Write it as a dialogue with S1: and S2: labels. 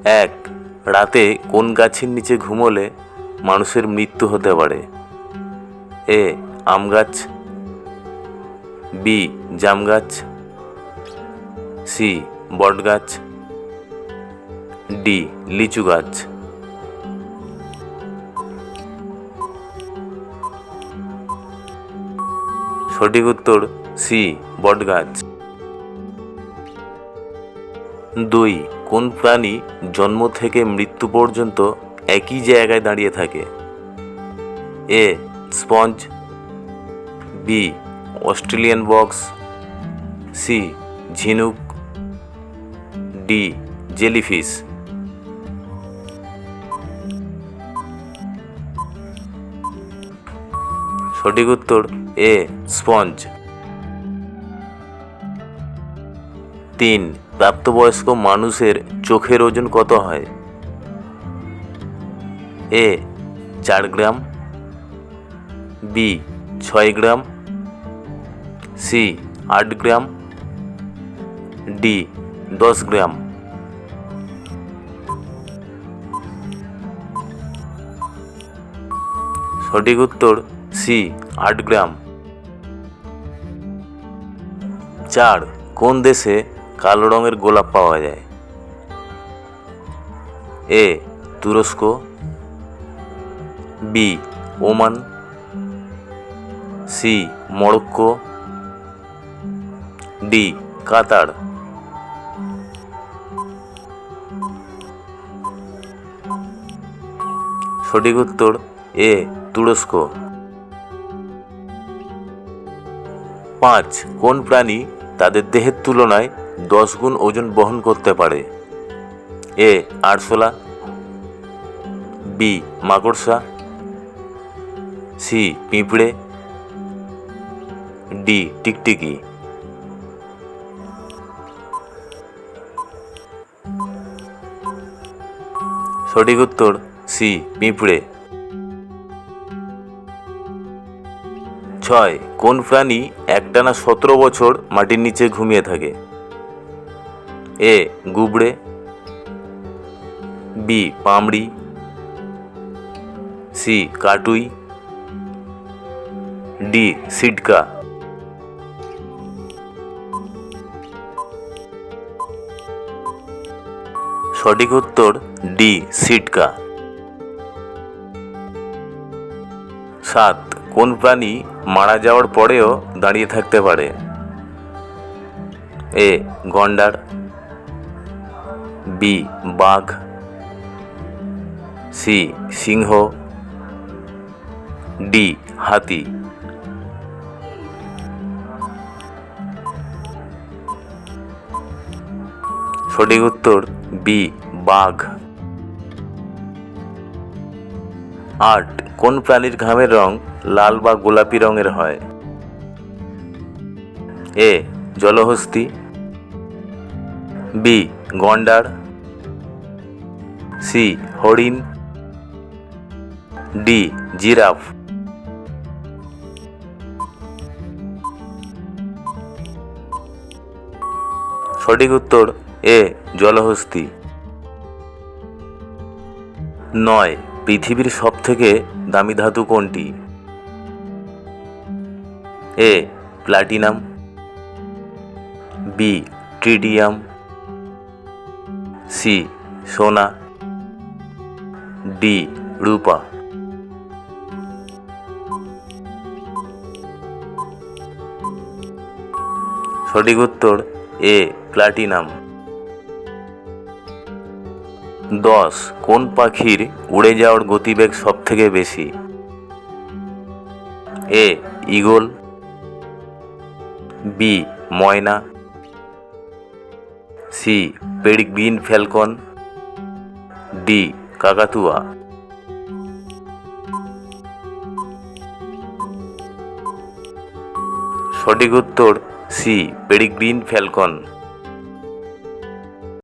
S1: এক, রাতে কোন গাছের নিচে ঘুমোলে মানুষের মৃত্যু হতে পারে? এ, আম গাছ, বি, জাম গাছ, সি, বট গাছ, ডি, লিচু গাছ। সঠিক উত্তর সি, বট গাছ। দুই, কোন প্রাণী জন্ম থেকে মৃত্যু পর্যন্ত একই জায়গায় দাঁড়িয়ে থাকে? A, sponge, B, Australian box, C, ঝিনুক, ডি, জেলিফিশ। সঠিক উত্তর এ, স্পঞ্জ। তিন, প্রাপ্তবয়স্ক মানুষের চোখের ওজন কত হয়? এ, 4 গ্রাম, বি, 6 গ্রাম, সি, 8 গ্রাম, ডি, 10 গ্রাম। সঠিক উত্তর সি, 8 গ্রাম। 4, কোন দেশে কালো রঙের গোলাপ পাওয়া যায়? এ, তুরস্ক, বি, ওমান, সি, মরক্কো, ডি, কাতার। সঠিক উত্তর এ, তুরস্ক। 5, কোন প্রাণী তাদের দেহের তুলনায় 10 গুণ ওজন বহন করতে পারে? এ, আরশোলা, বি, মাকড়সা, সি, পিঁপড়ে, ডি, টিকটিকি। সঠিক উত্তর সি, পিঁপড়ে। 6, কোন প্রাণী একটানা 17 বছর মাটির নিচে ঘুমিয়ে থাকে? এ, গুবড়ে, বি, পামড়ি, সি, কাটুই, ডি, সিটকা। সঠিক উত্তর ডি, সিটকা। 7, কোন প্রাণী মারা যাওয়ার পরেও দাঁড়িয়ে থাকতে পারে? এ, গন্ডার, বি, বাঘ, সি, সিংহ, ডি, হাতি। সঠিক উত্তর বি, বাঘ। 8, কোন প্রাণীর ঘামের রং লাল বা গোলাপি রঙের হয়? এ, জলহস্তী, বি, গন্ডার, সি, হরিণ, ডি, জিরাফ। সঠিক উত্তর এ, জলহস্তী। 9, পৃথিবীর সবথেকে দামি ধাতু কোনটি? এ, প্লাটিনাম, বি, ট্রিটিয়াম, সি, সোনা, ডি, রূপা। সঠিক উত্তর এ, প্লাটিনাম। 10, কোন পাখির উড়ে যাওয়ার গতিবেগ সবথেকে বেশি? এ, ঈগল, বি, ময়না, সি, পেরিগ্রিন ফ্যালকন, ডি, কাকাতুয়া। সঠিক উত্তর সি, পেরিগ্রিন ফ্যালকন।